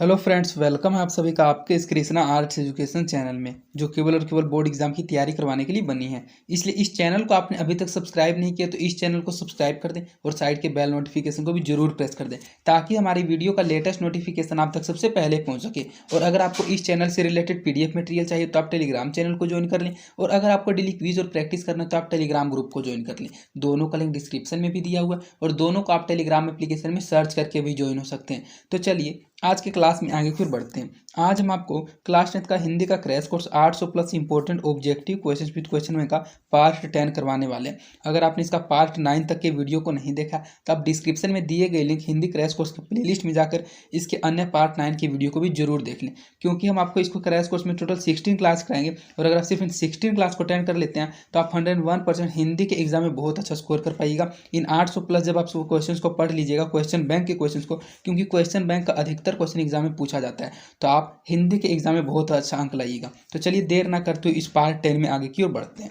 Hello friends, welcome है आप सभी का आपके इस कृष्णा आर्ट्स एजुकेशन चैनल में, जो केवल और केवल बोर्ड एग्जाम की तैयारी करवाने के लिए बनी है। इसलिए इस चैनल को आपने अभी तक सब्सक्राइब नहीं किया तो इस चैनल को सब्सक्राइब कर दें और साइड के बेल नोटिफिकेशन को भी जरूर प्रेस कर दें, ताकि हमारी वीडियो का लेटेस्ट नोटिफिकेशन आप तक सबसे पहले पहुंच सके। और अगर आपको इस चैनल से रिलेटेड पीडीएफ मटेरियल चाहिए तो आप टेलीग्राम चैनल को ज्वाइन कर लें, और अगर आपको डेली क्विज और प्रैक्टिस करना है तो आप टेलीग्राम ग्रुप को ज्वाइन कर लें। दोनों का लिंक डिस्क्रिप्शन में भी दिया हुआ है और दोनों को आप टेलीग्राम एप्लीकेशन में सर्च करके भी ज्वाइन हो सकते हैं। तो चलिए आज के क्लास में आगे फिर बढ़ते हैं। आज हम आपको क्लास 10 का हिंदी का crash course 800 plus important objective questions with question bank का पार्ट 10 करवाने वाले हैं। अगर आपने इसका पार्ट 9 तक के वीडियो को नहीं देखा तो आप डिस्क्रिप्शन में दिए गए लिंक हिंदी क्रैश कोर्स के प्लेलिस्ट में जाकर इसके अन्य पार्ट 9 के वीडियो को भी जरूर देख लें, क्योंकि हम आपको इसको क्रैश कोर्स में टोटल 16 क्लास कराएंगे। और अगर आप सिर्फ इन 16 क्लास को अटेंड कर लेते हैं तो आप 101% हिंदी के एग्जाम में बहुत अच्छा स्कोर कर पाइएगा। इन 800 प्लस जब आप क्वेश्चन को पढ़ लीजिएगा, क्वेश्चन बैंक के क्वेश्चन को, क्योंकि क्वेश्चन बैंक का अधिकतर क्वेश्चन एग्जाम में पूछा जाता है, तो आप हिंदी के एग्जाम में बहुत अच्छा अंक लाइएगा। तो चलिए देर ना करते हुए इस पार्ट 10 में आगे की ओर बढ़ते हैं।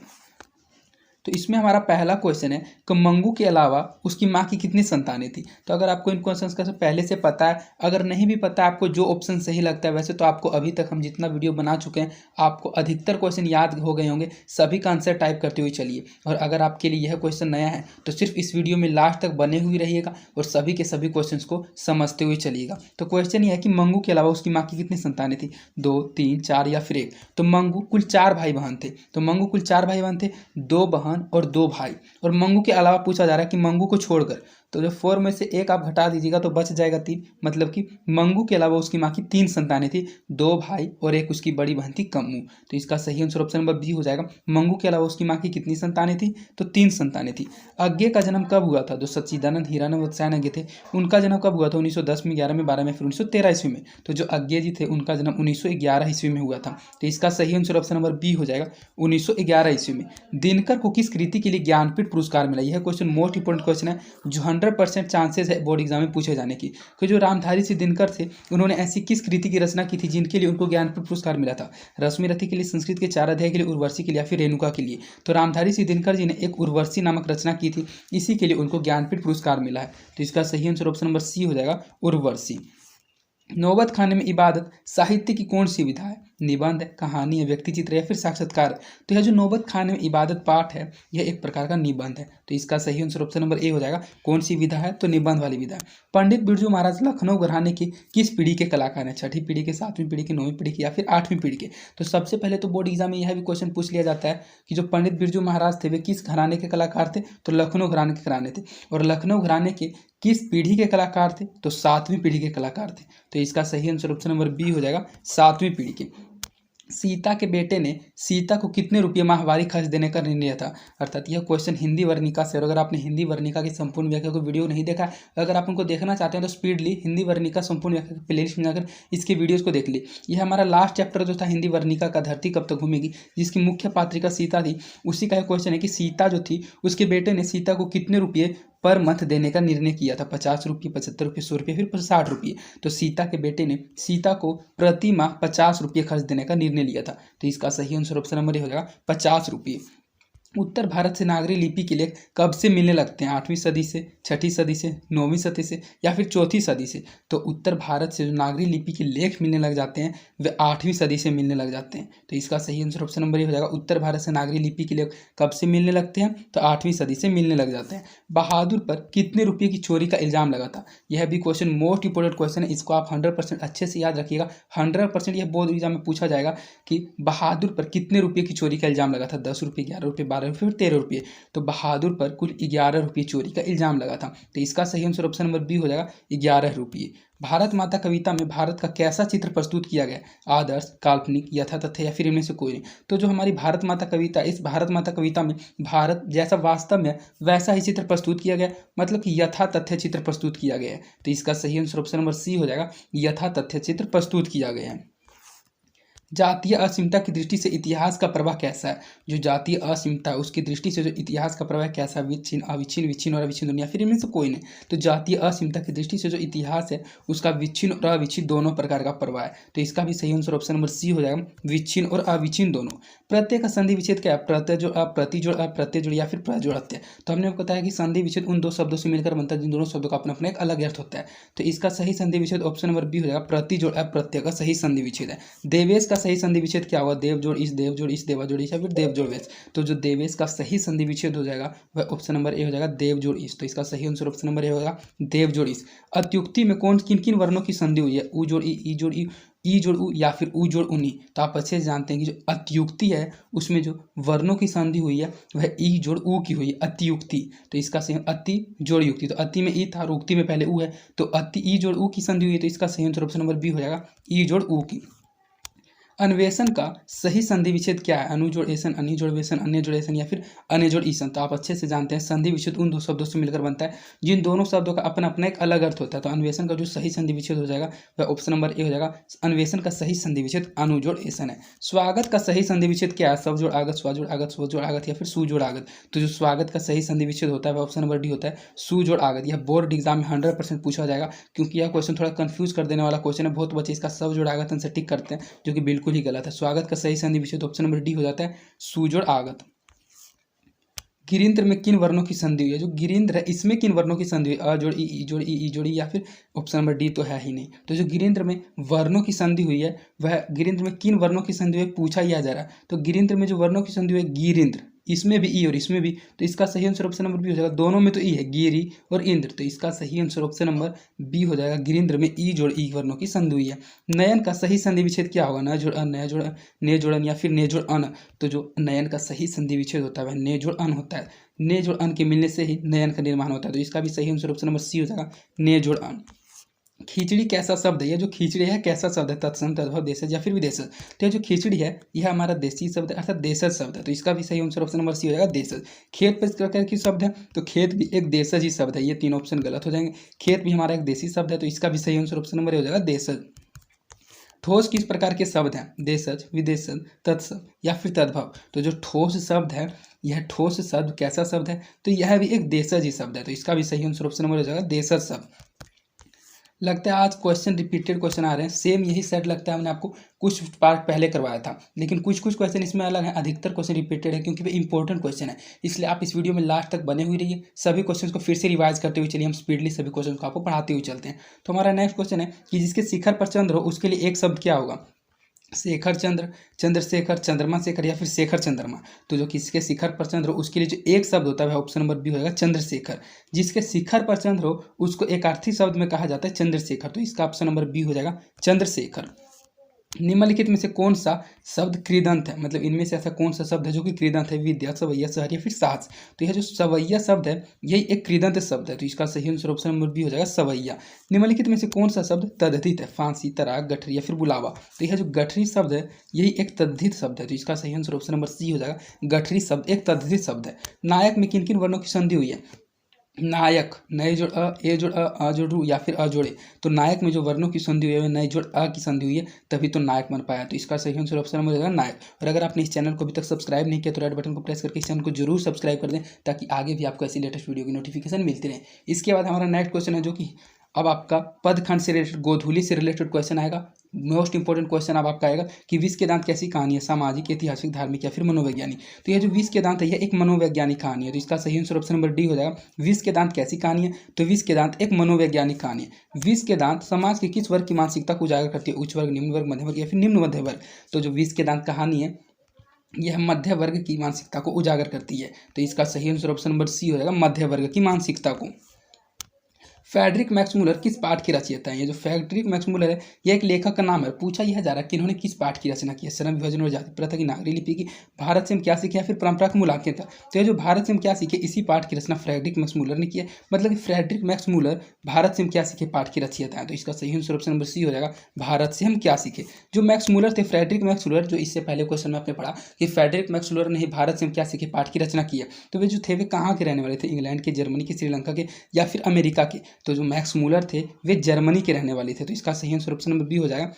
तो इसमें हमारा पहला क्वेश्चन है कि मंगू के अलावा उसकी माँ की कितनी संतानें थी। तो अगर आपको इन क्वेश्चंस का पहले से पता है, अगर नहीं भी पता है, आपको जो ऑप्शन सही लगता है, वैसे तो आपको अभी तक हम जितना वीडियो बना चुके हैं आपको अधिकतर क्वेश्चन याद हो गए होंगे, सभी का आंसर टाइप करते हुए चलिए। और अगर आपके लिए यह क्वेश्चन नया है तो सिर्फ इस वीडियो में लास्ट तक बने हुए रहिएगा और सभी के सभी क्वेश्चन को समझते हुए चलिएगा। तो क्वेश्चन यह है कि मंगू के अलावा उसकी माँ की कितनी संतानें थी, 2, 3, 4 या फिर 1। तो मंगू कुल 4 भाई बहन थे। तो मंगू कुल 4 भाई बहन थे, 2 बहन और 2 भाई। और मंगू के अलावा पूछा जा रहा है कि मंगू को छोड़कर, तो जो 4 में से 1 आप घटा दीजिएगा तो बच जाएगा 3। मतलब कि मंगू के अलावा उसकी माँ की 3 संतानें थी, 2 भाई और 1 उसकी बड़ी बहन थी कम्मू। तो इसका सही आंसर ऑप्शन नंबर बी हो जाएगा। मंगू के अलावा उसकी माँ की कितनी संतानें थी, तो 3 संतानें थी। अज्ञे का जन्म कब हुआ था, जो सच्चिदानंद हीरानंद वत्सायन अज्ञे थे, उनका जन्म कब हुआ था, 1910 में, 11 में, 12 में, फिर 1913 ईस्वी में। तो जो अज्ञे जी थे उनका जन्म 1911 ईस्वी में हुआ था। तो इसका सही आंसर ऑप्शन नंबर बी हो जाएगा, 1911 ईस्वी में। दिनकर को किस कृति के लिए ज्ञानपीठ पुरस्कार मिला। यह क्वेश्चन मोस्ट इंपोर्टेंट क्वेश्चन है, जो 100% चांसेस है बोर्ड एग्जाम में पूछे जाने की। कि जो रामधारी सिंह दिनकर थे उन्होंने ऐसी किस कृति की रचना की थी जिनके लिए उनको ज्ञानपीठ पुरस्कार मिला था। रश्मि रथी के लिए, संस्कृत के 4 अध्याय के लिए, उर्वशी के लिए, या फिर रेणुका के लिए। तो रामधारी सिंह दिनकर जी ने एक उर्वशी नामक रचना की थी, इसी के लिए उनको ज्ञानपीठ पुरस्कार मिला है। तो इसका सही आंसर ऑप्शन नंबर सी हो जाएगा, उर्वशी। नौबत खाने में इबादत साहित्य की कौन सी विधा है, निबंध है, कहानी है, व्यक्ति चित्र या फिर साक्षात्कार। तो यह जो नौबत खाने में इबादत पाठ है यह एक प्रकार का निबंध है। तो इसका सही आंसर ऑप्शन नंबर ए हो जाएगा। कौन सी विधा है, तो निबंध वाली विधा है। पंडित बिरजू महाराज लखनऊ घराने की किस पीढ़ी के कलाकार हैं, 6ठी पीढ़ी के, 7वीं पीढ़ी के, 9वीं पीढ़ी के, या फिर 8वीं पीढ़ी के। तो सबसे पहले तो बोर्ड एग्जाम में यह भी क्वेश्चन पूछ लिया जाता है कि जो पंडित बिरजू महाराज थे वे किस घराने के कलाकार थे, तो लखनऊ घराने के घराने थे। और लखनऊ घराने के किस पीढ़ी के कलाकार थे, तो 7वीं पीढ़ी के कलाकार थे। तो इसका सही आंसर ऑप्शन नंबर बी हो जाएगा, 7वीं पीढ़ी के। सीता के बेटे ने सीता को कितने रुपये माहवारी खर्च देने का निर्णय लिया था। अर्थात यह क्वेश्चन हिंदी वर्णिका से, और अगर आपने हिंदी वर्णिका की संपूर्ण व्याख्या को वीडियो नहीं देखा, अगर आप उनको देखना चाहते हैं तो स्पीडली हिंदी वर्णिका संपूर्ण व्याख्या के प्लेलिस्ट में जाकर इसके वीडियोस को देख ली। यह हमारा लास्ट चैप्टर जो था हिंदी वर्णिका का, धरती कब तक घूमेगी, जिसकी मुख्य पात्रिका सीता थी, उसी का क्वेश्चन है कि सीता जो थी उसके बेटे ने सीता को कितने रुपये पर मंथ देने का निर्णय किया था। 50 रुपये, 75 रुपये, 100 रुपये, फिर 60 रुपये। तो सीता के बेटे ने सीता को प्रति माह 50 रुपये खर्च देने का निर्णय लिया था। तो इसका सही आंसर ऑप्शन नंबर हो जाएगा, 50 रुपये। उत्तर भारत से नागरी लिपि के लेख कब से मिलने लगते हैं, 8वीं सदी से, 6ठी सदी से, 9वीं सदी से, या फिर 4थी सदी से। तो उत्तर भारत से जो नागरी लिपि के लेख मिलने लग जाते हैं वे 8वीं सदी से मिलने लग जाते हैं। तो इसका सही आंसर ऑप्शन नंबर ये हो जाएगा, उत्तर भारत से नागरी लिपि के लेख कब से मिलने लगते हैं, तो 8वीं सदी से मिलने लग जाते हैं। बहादुर पर कितने रुपये की चोरी का इल्जाम लगा था। यह भी क्वेश्चन मोस्ट इंपोर्टेंट क्वेश्चन है, इसको आप 100% अच्छे से याद रखिएगा। 100% यह बोर्ड एग्जाम में पूछा जाएगा कि बहादुर पर कितने रुपये की चोरी का इल्जाम लगा था। 10 रुपये, 11 रुपये, 12 रुपये, फिर 13 रुपये। तो बहादुर पर कुल 11 रुपये चोरी का इल्जाम लगा था। तो इसका सही आंसर ऑप्शन नंबर बी हो जाएगा, 11 रुपये। भारत माता कविता में भारत का कैसा चित्र प्रस्तुत किया गया, आदर्श, काल्पनिक, यथातथ्य, या फिर इनमें से कोई नहीं। तो जो हमारी भारत माता कविता, इस भारत माता कविता में भारत जैसा वास्तव में वैसा ही चित्र प्रस्तुत किया गया, मतलब कि यथातथ्य चित्र प्रस्तुत किया गया है। तो इसका सही आंसर ऑप्शन नंबर सी हो जाएगा, यथातथ्य चित्र प्रस्तुत किया गया है। जातीय असीमता की दृष्टि से इतिहास का प्रवाह कैसा है? जो जातीय असीमता है उसकी दृष्टि से जो इतिहास का प्रवाह कैसा है? विच्छिन्न, अविच्छिन्न, विच्छिन्न और अविच्छिन्न दोनों, या फिर इनमें से कोई नहीं। तो जातीय असीमता की दृष्टि से जो इतिहास है उसका विच्छिन्न और अविच्छिन्न दोनों प्रकार का प्रवाह है। तो इसका भी सही आंसर ऑप्शन नंबर सी हो जाएगा, विच्छिन्न और अविच्छिन्न दोनों। प्रत्यय का संधि विच्छेद क्या है? प्रत्यय जोड़, प्रतिजोड़, प्रत्यय जोड़ या फिर प्रजोड़ प्रत्यय। तो हमने आपको बताया कि संधि विच्छेद उन दो शब्दों से मिलकर बनता है जिन दोनों शब्दों का अपना अपना एक अलग अर्थ होता है। तो इसका सही संधि विच्छेद ऑप्शन नंबर बी हो जाएगा, प्रतिजोड़ प्रत्यय का सही संधि विच्छेद है। देवेश का सही संधि विच्छेद क्या होगा? देव जोड़ इस, देव जोड़ इस, देवा जोड़ इस, या फिर देव जोड़ वेश। तो जो देवेश का सही संधि विच्छेद हो जाएगा वह ऑप्शन नंबर ए हो जाएगा, देव जोड़ इस। तो इसका सही आंसर ऑप्शन नंबर ए होगा, देव जोड़ इस। अत्युक्ति में कौन किन किन वर्णों की संधि हुई है? उ जोड़ ई जोड़ ई जोड़ उ या फिर उ जोड़ उनी। तो आप अच्छे से जानते हैं कि जो अत्युक्ति है उसमें जो वर्णों की संधि हुई है वह ई जोड़ उ की हुई है, अत्युक्ति। तो इसका सही अति जोड़ युक्ति। तो अति में ई था और उक्ति में पहले उ है, तो अति ई जोड़ उ की संधि हुई है। तो इसका सही आंसर ऑप्शन नंबर बी हो जाएगा, ई जोड़ उ की। अन्वेषण का सही संधि विच्छेद क्या है? अनुजोड़ एसन, अनिजोड़ वेसन, अन्य जोड़ एसन, या फिर अन्यजोड़ ईसन। तो आप अच्छे से जानते हैं संधि विच्छेद उन दो शब्दों से मिलकर बनता है जिन दोनों शब्दों का अपना अपना एक अलग अर्थ होता है। तो अन्वेषण का जो सही संधि विच्छेद हो जाएगा वह ऑप्शन नंबर ए हो जाएगा, अन्वेषण का सही संधि विच्छेद अनुजोड़ एसन है। स्वागत का सही संधि विच्छेद क्या है? सब जोड़ आगत, स्वजोड़ आगत, स्वजोड़ आगत, या फिर सुजोड़ आगत। तो जो स्वागत का सही संधि विच्छेद होता है वह ऑप्शन नंबर डी होता है, सुजोड़ आगत। यह बोर्ड एग्जाम में 100% पूछा जाएगा, क्योंकि यह क्वेश्चन थोड़ा कंफ्यूज कर देने वाला क्वेश्चन है। बहुत बच्चे इसका सब जोड़ आगत आंसर टिक करते हैं, जो कि बिल्कुल ही गलत है। स्वागत का सही संधि विच्छेद ऑप्शन नंबर डी हो जाता है, सुजोड़ आगत। गिरिंद्र में किन वर्णों की संधि हुई है? जो गिरिंद्र है इसमें किन वर्णों की संधि हुई? अ जोड़ ई जोड़ ई जोड़ ई, या फिर ऑप्शन नंबर डी तो है ही नहीं। तो जो गिरिंद्र में वर्णों की संधि हुई है वह गिरिंद्र में किन वर्णों की संधि हुई पूछा ही जा रहा है। तो गिरिंद्र में जो वर्णों की संधि हुई है गिरिंद्र, इसमें भी ई और इसमें भी, तो इसका सही आंसर ऑप्शन नंबर बी हो जाएगा। दोनों में तो ई है, गिरी और इंद्र। तो इसका सही आंसर ऑप्शन नंबर बी हो जाएगा, गिरिंद्र में ई जोड़ ई वर्णों की संधि हुई है। नयन का सही संधि विच्छेद क्या होगा? न जोड़ अन, नय जोड़ ने जोड़न, या फिर ने जोड़ अन। तो जो नयन का सही संधि विच्छेद होता है वह ने जोड़ अन होता है। ने जोड़ अन के मिलने से ही नयन का निर्माण होता है। तो इसका भी सही आंसर ऑप्शन नंबर सी हो जाएगा, ने जोड़ अन। खिचड़ी कैसा शब्द है? ये जो खिचड़ी है कैसा शब्द है? तत्सम, तद्भव, देशज या फिर विदेशज। तो ये जो खिचड़ी है यह हमारा देसी शब्द है, अर्थात देशज शब्द है। तो इसका भी सही आंसर ऑप्शन नंबर सी हो जाएगा, देशज। खेत पर प्रकार की शब्द है, तो खेत भी एक देशज ही शब्द है। ये तीन ऑप्शन गलत हो जाएंगे। खेत भी हमारा एक देसी शब्द है, तो इसका भी सही आंसर ऑप्शन नंबर हो जाएगा, देशज। ठोस किस प्रकार के शब्द हैं? देशज, विदेशज, तत्सम या फिर तद्भव। तो जो ठोस शब्द है यह ठोस शब्द कैसा शब्द है? तो यह भी एक देशज ही शब्द है। तो इसका भी सही आंसर ऑप्शन नंबर हो जाएगा, देशज शब्द। लगता है आज क्वेश्चन रिपीटेड क्वेश्चन आ रहे हैं। सेम यही सेट लगता है, हमने आपको कुछ पार्ट पहले करवाया था, लेकिन कुछ कुछ क्वेश्चन इसमें अलग है। अधिकतर क्वेश्चन रिपीटेड है क्योंकि वे इंपॉर्टेंट क्वेश्चन है। इसलिए आप इस वीडियो में लास्ट तक बने हुए रहिए। सभी क्वेश्चन को फिर से रिवाइज करते हुए चलिए, हम स्पीडली सभी क्वेश्चन को आपको पढ़ाते हुए चलते हैं। तो हमारा नेक्स्ट क्वेश्चन है कि जिसके शिखर पर चंद्र हो उसके लिए एक शब्द क्या होगा? शेखर चंद्र, चंद्रशेखर, चंद्रमा शेखर, या फिर शेखर चंद्रमा। तो जो किसके शिखर पर चंद्र हो उसके लिए जो एक शब्द होता है ऑप्शन नंबर बी होगा, चंद्रशेखर। जिसके शिखर पर चंद्र हो उसको एक अर्थी शब्द में कहा जाता है चंद्रशेखर। तो इसका ऑप्शन नंबर बी हो जाएगा, चंद्रशेखर। निम्नलिखित में से कौन सा शब्द कृदंत है? मतलब इनमें से ऐसा कौन सा शब्द है जो कि कृदंत है? विद्या, सवैया, शहर या फिर साहस। तो यह जो सवैया शब्द है यही एक कृदंत शब्द है। तो इसका सही आंसर ऑप्शन नंबर बी हो जाएगा, सवैया। निम्नलिखित में से कौन सा शब्द तद्धित है? फांसी, तराक, गठरी या फिर बुलावा। तो यह जो गठरी शब्द है यही एक तद्धित शब्द है। तो इसका सही आंसर ऑप्शन नंबर सी हो जाएगा, गठरी शब्द एक तद्धित शब्द है। नायक में किन किन वर्णों की संधि हुई है? नायक, नए जोड़ अ, ए जोड़ अ जोड़ रू या फिर अजोड़े। तो नायक में जो वर्णों की संधि हुई है नए जोड़ अ की संधि हुई है, तभी तो नायक बन पाया। तो इसका सही आंसर ऑप्शन नंबर हो जाएगा, नायक। और अगर आपने इस चैनल को अभी तक सब्सक्राइब नहीं किया तो रेड बटन को प्रेस करके इस चैनल को जरूर सब्सक्राइब कर दें, ताकि आगे भी आपको ऐसी लेटेस्ट वीडियो की नोटिफिकेशन मिलती रहे। इसके बाद हमारा नेक्स्ट क्वेश्चन है जो कि अब आपका पदखंड से रिलेटेड, गोधूली से रिलेटेड क्वेश्चन आएगा। मोस्ट इंपॉर्टेंट क्वेश्चन अब आपका आएगा कि विष के दांत कैसी कहानी है? सामाजिक, ऐतिहासिक, धार्मिक या फिर मनोवैज्ञानिक। तो यह जो विष के दांत है यह एक मनोवैज्ञानिक कहानी है। तो इसका सही आंसर ऑप्शन नंबर डी हो जाएगा, विष के दांत कैसी कहानी है? तो विष के दांत एक मनोवैज्ञानिक कहानी है। विष के दांत समाज के किस वर्ग की मानसिकता को उजागर करती है? उच्च वर्ग, निम्न वर्ग, मध्य वर्ग या फिर निम्न मध्य वर्ग। तो जो विष के दांत कहानी है यह मध्य वर्ग की मानसिकता को उजागर करती है। तो इसका सही आंसर ऑप्शन नंबर सी हो जाएगा, मध्य वर्ग की मानसिकता को। फ्रेडरिक मैक्स मूलर किस पाठ की रचयिता है? ये जो फ्रेडरिक मैक्स मूलर है यह एक लेखक का नाम है। पूछा यह जा रहा है कि इन्होंने किस पाठ की रचना की है? श्रम विभाजन और जाति प्रथा की, नागरी लिपि की, भारत से हम क्या सीखे या फिर परंपरा का मूल्यांकन था। तो ये जो भारत से हम क्या सीखे इसी पाठ की रचना फ्रेडरिक मैक्स मूलर ने की है। मतलब कि फ्रेडरिक मैक्स मूलर भारत से हम क्या सीखे पाठ की रचयिता है। तो इसका सही आंसर ऑप्शन नंबर सी हो जाएगा, भारत से हम क्या सीखे। जो मैक्स मूलर थे, फ्रेडरिक मैक्स मूलर, जो इससे पहले क्वेश्चन में आपने पढ़ा कि फ्रेडरिक मैक्स मूलर ने ही भारत से हम क्या सीखे पाठ की रचना की है। तो वे जो थे वे कहाँ के रहने वाले थे? इंग्लैंड के, जर्मनी के, श्रीलंका के या फिर अमेरिका के। तो जो मैक्स मूलर थे वे जर्मनी के रहने वाले थे। तो इसका सही आंसर ऑप्शन नंबर बी हो जाएगा,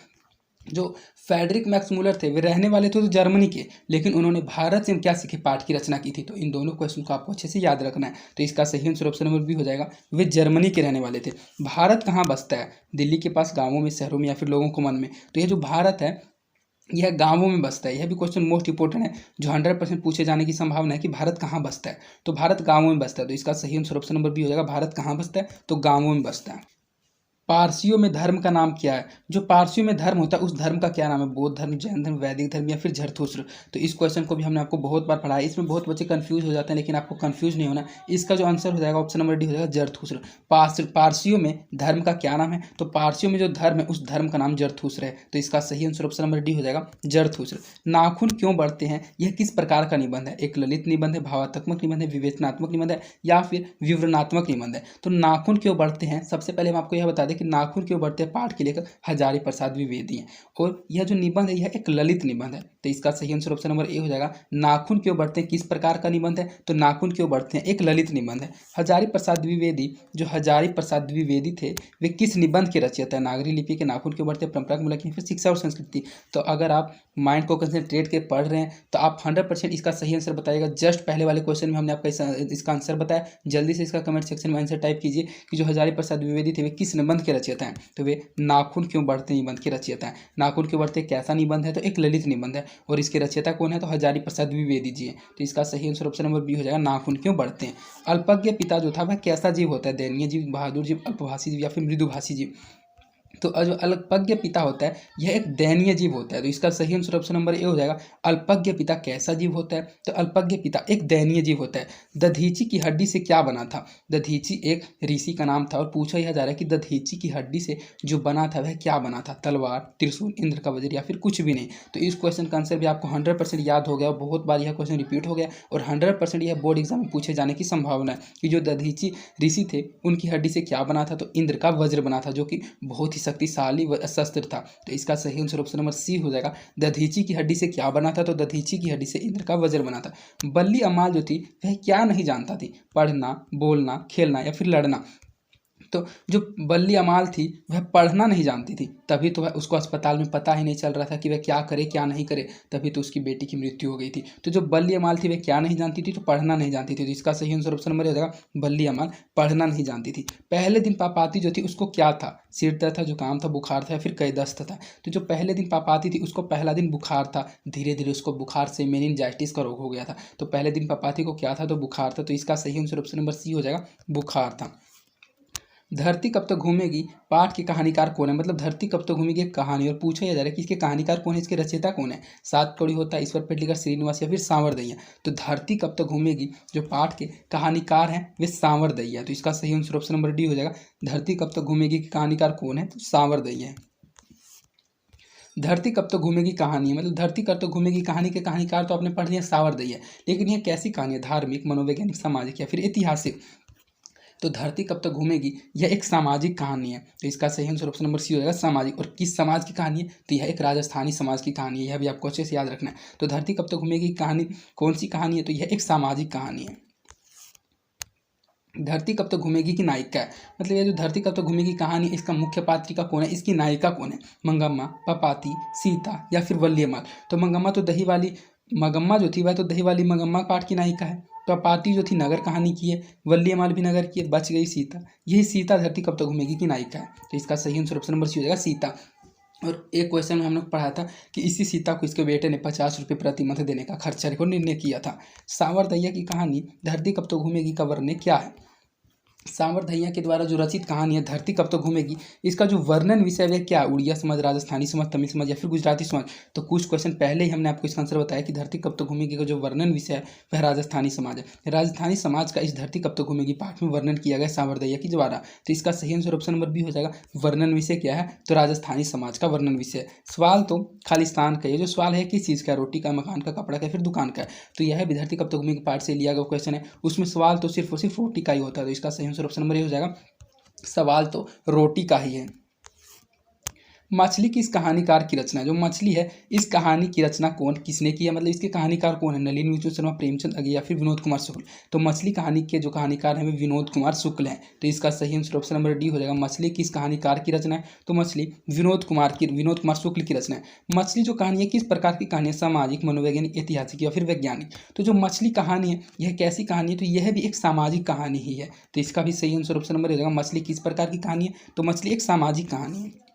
जो फेडरिक मैक्स मूलर थे वे रहने वाले थे तो जर्मनी के, लेकिन उन्होंने भारत से क्या सीखे, पाठ की रचना की थी। तो इन दोनों क्वेश्चन को आपको अच्छे से याद रखना है। तो इसका सही आंसर ऑप्शन नंबर बी हो जाएगा, वे जर्मनी के रहने वाले थे। भारत कहाँ बसता है, दिल्ली के पास, गाँवों में, शहरों में, या फिर लोगों को मन में। तो यह जो भारत है यह गांवों में बसता है। यह भी क्वेश्चन मोस्ट इंपोर्टेंट है, जो 100% पूछे जाने की संभावना है कि भारत कहाँ बसता है। तो भारत गांवों में बसता है। तो इसका सही आंसर ऑप्शन नंबर बी हो जाएगा, भारत कहाँ बसता है, तो गांवों में बसता है। पारसियों में धर्म का नाम क्या है, जो पारसियों में धर्म होता है उस धर्म का क्या नाम है, बौद्ध धर्म, जैन धर्म, वैदिक धर्म, या फिर जरथुस्त्र। तो इस क्वेश्चन को भी हमने आपको बहुत बार पढ़ाया। इसमें बहुत बच्चे कंफ्यूज हो जाते हैं, लेकिन आपको कंफ्यूज नहीं होना। इसका जो आंसर हो जाएगा ऑप्शन नंबर डी हो जाएगा, जरथुस्त्र। पारसियों में धर्म का क्या नाम है, तो पारसियों में जो धर्म है उस धर्म का नाम जरथुस्त्र है। तो इसका सही आंसर ऑप्शन नंबर डी हो जाएगा, जरथुस्त्र। नाखून क्यों बढ़ते हैं, यह किस प्रकार का निबंध है, एक ललित निबंध है, भावात्मक निबंध है, विवेचनात्मक निबंध है, या फिर विवरणात्मक निबंध है। तो नाखून क्यों बढ़ते हैं, सबसे पहले हम आपको यह बता दें कि नाखून क्यों बढ़ते हैं, पाठ के लेखक हजारी प्रसाद द्विवेदी हैं। और यह जो निबंध है यह एक ललित निबंध है। तो इसका सही आंसर ऑप्शन नंबर ए हो जाएगा, नाखून क्यों बढ़ते हैं, किस प्रकार का निबंध है, तो नाखून क्यों बढ़ते हैं एक ललित निबंध है। हजारी प्रसाद द्विवेदी, जो हजारी प्रसाद द्विवेदी थे वे किस निबंध के रचयिता है, नागरी लिपि के नाखून क्यों बढ़ते हैं, परंपरागत मूलक, या फिर शिक्षा और संस्कृति। तो अगर आप माइंड को कंसंट्रेट के पढ़ रहे हैं तो आप 100% इसका सही आंसर बताइएगा। जस्ट पहले वाले क्वेश्चन में हमने आपका इसका आंसर बताया। जल्दी से इसका कमेंट सेक्शन में आंसर टाइप कीजिए कि जो हजारी प्रसाद द्विवेदी थे वे किस निबंध के रचयिता हैं, तो वे नाखून क्यों बढ़ते निबंध के रचयिता हैं। नाखून क्यों बढ़ते कैसा निबंध है, तो एक ललित निबंध है, और इसके रचयिता कौन है, तो हजारी प्रसाद द्विवेदी जी हैं। तो इसका सही आंसर ऑप्शन नंबर बी हो जाएगा, नाखून क्यों बढ़ते हैं। अल्पज्ञ पिता जो था वह कैसा जीव होता है, दयनीय जीव, बहादुर जीव, अल्पभाषी जीव, या फिर मृदुभाषी जीव। तो जो अल्पज्ञ पिता होता है यह एक दयनीय जीव होता है। तो इसका सही आंसर ऑप्शन नंबर ए हो जाएगा, अल्पज्ञ पिता कैसा जीव होता है, तो अल्पज्ञ पिता एक दयनीय जीव होता है। दधीची की हड्डी से क्या बना था, दधीची एक ऋषि का नाम था, और पूछा यह जा रहा है कि दधीची की हड्डी से जो बना था वह क्या बना था, तलवार, त्रिशूल, इंद्र का वज्र, या फिर कुछ भी नहीं। तो इस क्वेश्चन का आंसर भी आपको 100% याद हो गया, और बहुत बार यह क्वेश्चन रिपीट हो गया, और 100% यह बोर्ड एग्जाम में पूछे जाने की संभावना है कि जो दधीची ऋषि थे उनकी हड्डी से क्या बना था, तो इंद्र का वज्र बना था, जो कि बहुत ही शक्तिशाली शस्त्र था। तो इसका सही आंसर ऑप्शन नंबर सी हो जाएगा, दधीची की हड्डी से क्या बना था, तो दधीची की हड्डी से इंद्र का वज्र बना था। बल्ली अम्माल जो थी वह क्या नहीं जानता थी, पढ़ना, बोलना, खेलना, या फिर लड़ना। तो जो बल्ली अमाल थी वह पढ़ना नहीं जानती थी, तभी तो वह उसको अस्पताल में पता ही नहीं चल रहा था कि वह क्या करे क्या नहीं करे, तभी तो उसकी बेटी की मृत्यु हो गई थी। तो जो बल्ली अमाल थी वह क्या नहीं जानती थी, तो पढ़ना नहीं जानती थी। तो इसका सही आंसर ऑप्शन नंबर हो जाएगा, बल्ली अमाल पढ़ना नहीं जानती थी। पहले दिन पापाती जो थी उसको क्या था, सिर दर्द था, जुकाम था, बुखार था, या फिर कई दस्त था। तो जो पहले दिन पापाती थी उसको पहला दिन बुखार था, धीरे धीरे उसको बुखार से मेनिनजाइटिस का रोग हो गया था। तो पहले दिन पापाती को क्या था, तो बुखार था। तो इसका सही आंसर ऑप्शन नंबर सी हो जाएगा, बुखार था। धरती कब तक घूमेगी पाठ के कहानीकार कौन है, मतलब धरती कब तक घूमेगी एक कहानी, और पूछा जा रहा है कि इसके कहानीकार कौन है, इसके रचयिता कौन है। सात कौड़ी होता है, ईश्वर पेडनेकर, श्रीनिवास, या फिर सांवरदैया। तो धरती कब तक घूमेगी जो पाठ के कहानीकार हैं वे सांवरदैया। तो इसका सही आंसर ऑप्शन नंबर डी हो जाएगा, धरती कब तक घूमेगी के कहानीकार कौन है, तो सांवरदैया है। धरती कब तक घूमेगी कहानी, मतलब धरती कब तक घूमेगी कहानी के कहानीकार तो आपने पढ़ लिया सांवरदैया, लेकिन यह कैसी कहानी है, धार्मिक, मनोवैज्ञानिक, सामाजिक, या फिर ऐतिहासिक। तो धरती कब तक घूमेगी यह एक सामाजिक कहानी है। तो इसका सही आंसर ऑप्शन नंबर सी हो जाएगा, सामाजिक। और किस समाज की कहानी है, तो यह एक राजस्थानी समाज की कहानी है, यह भी आपको अच्छे से याद रखना है। तो धरती कब तक घूमेगी कहानी कौन सी कहानी है, तो यह एक सामाजिक कहानी है। धरती कब तक घूमेगी की नायिका है, मतलब ये जो धरती कब तक घूमेगी कहानी इसका मुख्य पात्रिका कौन है, इसकी नायिका कौन है, मंगम्मा, पपाती, सीता, या फिर वल्ली अम्माल। तो मंगम्मा तो दही वाली मंगम्मा जो थी वह तो दही वाली मंगम्मा पाठ की नायिका है। पपाती जो थी नगर कहानी की है, वल्ली अम्माल भी नगर की है, बच गई सीता। यही सीता धरती कब तक घूमेगी की नायिका है। तो इसका सही आंसर ऑप्शन नंबर सी हो जाएगा, सीता। और एक क्वेश्चन में हम लोग पढ़ा था कि इसी सीता को इसके बेटे ने 50 रुपये प्रति मंथ देने का खर्चा को निर्णय किया था। सांवरदैया की कहानी धरती कब तक घूमेगी का वर्णन क्या है। सांवरदैया के द्वारा जो रचित कहानी है धरती कब तक घूमेगी, इसका जो वर्णन विषय है क्या, उड़िया समाज, राजस्थानी समाज, तमिल समाज, या फिर गुजराती समाज। तो कुछ क्वेश्चन पहले ही हमने आपको इसका आंसर बताया कि धरती कब तक घूमेगी का जो वर्णन विषय है वह राजस्थानी समाज है। राजस्थानी समाज का इस धरती कब तक घूमेगी पाठ में वर्णन किया गया सांवरदैया के द्वारा। तो इसका सही आंसर ऑप्शन नंबर बी हो जाएगा, वर्णन विषय क्या है, तो राजस्थानी समाज का वर्णन विषय। सवाल तो खालिस्तान का, ये जो सवाल है किस चीज़ का, रोटी का, मकान का, कपड़ा का, फिर दुकान का। तो यह भी धरती कब तक घूमेगी पाठ से लिया गया क्वेश्चन है, उसमें सवाल तो सिर्फ और सिर्फ रोटी का ही होता है। तो इसका सही आंसर ऑप्शन नंबर ए हो जाएगा, सवाल तो रोटी का ही है। मछली की इस कहानीकार की रचना, जो मछली है इस कहानी की रचना किसने की है, मतलब इसके कहानीकार कौन है, नलिनी मित्तल शर्मा, प्रेमचंद अय्यर या फिर विनोद कुमार शुक्ल। तो मछली कहानी के जो कहानीकार हैं वे विनोद कुमार शुक्ल हैं। तो इसका सही आंसर ऑप्शन नंबर डी हो जाएगा। मछली की इस कहानीकार की रचना है तो मछली विनोद कुमार शुक्ल की रचना है। मछली जो कहानी है किस प्रकार की कहानी है, सामाजिक, मनोवैज्ञानिक, ऐतिहासिक या फिर वैज्ञानिक। तो जो मछली कहानी है यह कैसी कहानी है, तो यह भी एक सामाजिक कहानी ही है। तो इसका भी सही आंसर ऑप्शन नंबर हो जाएगा। मछली किस प्रकार की कहानी है, तो मछली एक सामाजिक कहानी है।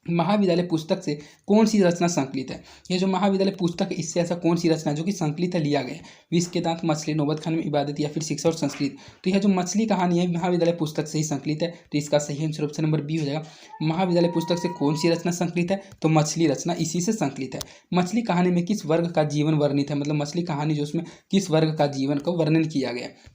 महाविद्यालय पुस्तक से कौन सी रचना संकलित है, ये जो महाविद्यालय पुस्तक है इससे ऐसा कौन सी रचना जो कि संकलित है लिया गया है। विष के दांत, मछली, नौबत खाने में इबादत या फिर शिक्षा और संस्कृत। तो यह जो मछली कहानी है महाविद्यालय पुस्तक से ही संकलित है। तो इसका सही आंसर ऑप्शन नंबर बी हो जाएगा। महाविद्यालय पुस्तक से कौन सी रचना संकलित है, तो मछली रचना इसी से संकलित है। मछली कहानी में किस वर्ग का जीवन वर्णित है, मतलब मछली कहानी जो उसमें किस वर्ग का जीवन का वर्णन किया गया है,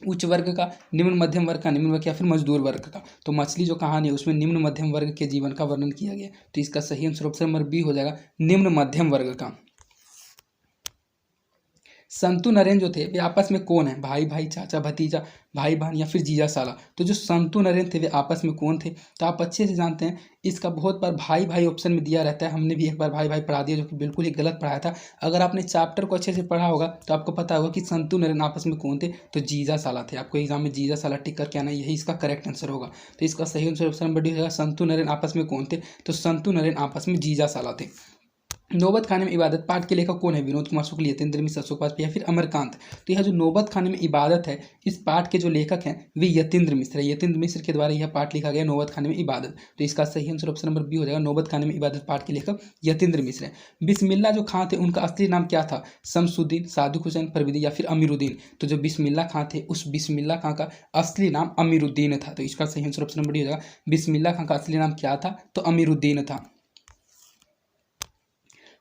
उच्च वर्ग का, निम्न मध्यम वर्ग का, निम्न वर्ग या फिर मजदूर वर्ग का। तो मछली जो कहानी है उसमें निम्न मध्यम वर्ग के जीवन का वर्णन किया गया। तो इसका सही आंसर ऑप्शन नंबर बी हो जाएगा, निम्न मध्यम वर्ग का। संतु नरेन जो थे वे आपस में कौन है, भाई भाई, चाचा भतीजा, भाई बहन या फिर जीजा साला। तो जो संतु नरेन थे वे आपस में कौन थे, तो आप अच्छे से जानते हैं इसका बहुत बार भाई भाई ऑप्शन में दिया रहता है। हमने भी एक बार भाई भाई पढ़ा दिया जो कि बिल्कुल ही गलत पढ़ाया था। अगर आपने चैप्टर को अच्छे से पढ़ा होगा तो आपको पता होगा कि संतु नरेन आपस में कौन थे, तो जीजा साला थे। आपको एग्जाम में जीजा साला टिक करके आना, यही इसका करेक्ट आंसर होगा। तो इसका सही आंसर ऑप्शन नंबर डी होगा। संतु नरेन आपस में कौन थे, तो संतु नरेन आपस में जीजा साला थे। नौबत खाने में इबादत पाठ के लेखक कौन है, विनोद कुमार शुक्ल, यतीन्द्र मिश्र, अशोक वाजपेयी या फिर अमरकांत। तो यह जो नौबत खाने में इबादत है इस पाठ के जो लेखक हैं वे यतीन्द्र मिश्र है। यतीन्द्र मिश्र के द्वारा यह पाठ लिखा गया नौबत खाने में इबादत। तो इसका सही आंसर ऑप्शन नंबर बी हो जाएगा। नौबत खाने में इबादत पाठ के लेखक यतीन्द्र मिश्र है। बिस्मिल्लाह जो खां थे उनका असली नाम क्या था, शमसुद्दीन, सादिक हुसैन, परविदी या फिर अमीरुद्दीन। तो जो बिस्मिल्लाह खां थे उस बिस्मिल्लाह खां का असली नाम अमीरुद्दीन था। तो इसका सही आंसर ऑप्शन नंबर डी हो जाएगा। बिस्मिल्लाह खां का असली नाम क्या था, तो अमीरुद्दीन था।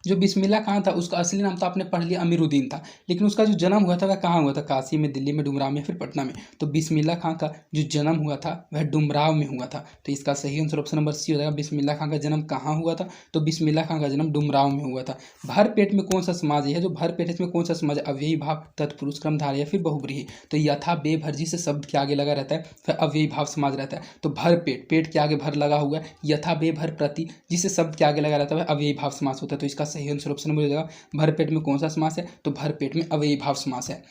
जो बिस्मिल्लाह खां था उसका असली नाम तो आपने पढ़ लिया अमीरुद्दीन था, लेकिन उसका जो जन्म हुआ था वह कहाँ हुआ था, काशी में, दिल्ली में, डुमराव में, फिर पटना में। तो बिस्मिल्लाह खां का जो जन्म हुआ था वह डुमराव में हुआ था। तो इसका सही आंसर ऑप्शन नंबर सी हो जाएगा। बिस्मिल्लाह खां का जन्म कहाँ हुआ था, तो बिस्मिल्लाह खां का जन्म डुमराव में हुआ था। भरपेट में कौन सा समाज है, जो भरपेट है इसमें कौन सा समाज है, अव्ययी भाव, तत्पुरुष, क्रमधारय या फिर बहुब्रीहि। तो यथा बे भर जी से शब्द के आगे लगा रहता है फिर अव्ययी भाव समाज रहता है। तो भरपेट, पेट के आगे भर लगा हुआ है, यथा बे भर प्रति जिसे शब्द के आगे लगा रहता है वह अव्ययी भाव समास होता है। तो इसका सही आंसर ऑप्शन नंबर भरपेट में कौन सा समास है, तो भरपेट में अव्ययी भाव समास है।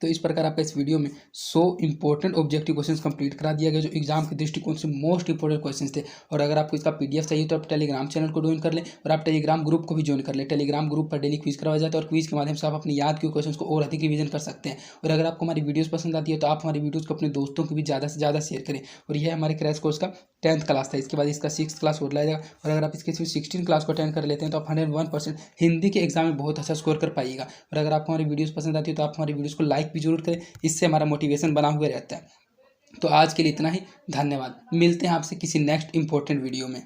तो इस प्रकार आपका इस वीडियो में 100 इंपॉर्टेंट ऑब्जेक्टिव क्वेश्चंस कंप्लीट करा दिया गया जो एग्जाम के दृष्टिकोण से मोस्ट इंपॉर्टेंट क्वेश्चंस थे। और अगर आपको इसका पीडीएफ चाहिए तो आप टेलीग्राम चैनल को ज्वाइन कर लें और आप टेलीग्राम ग्रुप को भी ज्वाइन कर लें। टेलीग्राम ग्रुप पर डेली क्विज करवाया जाता है और क्विज के माध्यम से आप अपनी याद के क्वेश्चन को और अधिक रिवीजन कर सकते हैं। और अगर आपको हमारी वीडियोज़ पसंद आती है तो आप हमारी वीडियोज़ को अपने दोस्तों को भी ज़्यादा से ज़्यादा शेयर करें। और यह हमारे क्रैश कोर्स का 10th क्लास था, इसके बाद इसका 6th क्लास हो जाएगा। और अगर आप इसके 16th क्लास को अटेंड कर लेते हैं तो आप 101% हिंदी के एग्जाम में बहुत अच्छा स्कोर कर पाइएगा। और अगर आपको हमारी वीडियोस पसंद आती है तो आप हमारी वीडियोस को लाइक भी जरूर करें, इससे हमारा मोटिवेशन बना हुआ रहता है। तो आज के लिए इतना ही, धन्यवाद। मिलते हैं आपसे किसी नेक्स्ट इंपॉर्टेंट वीडियो में।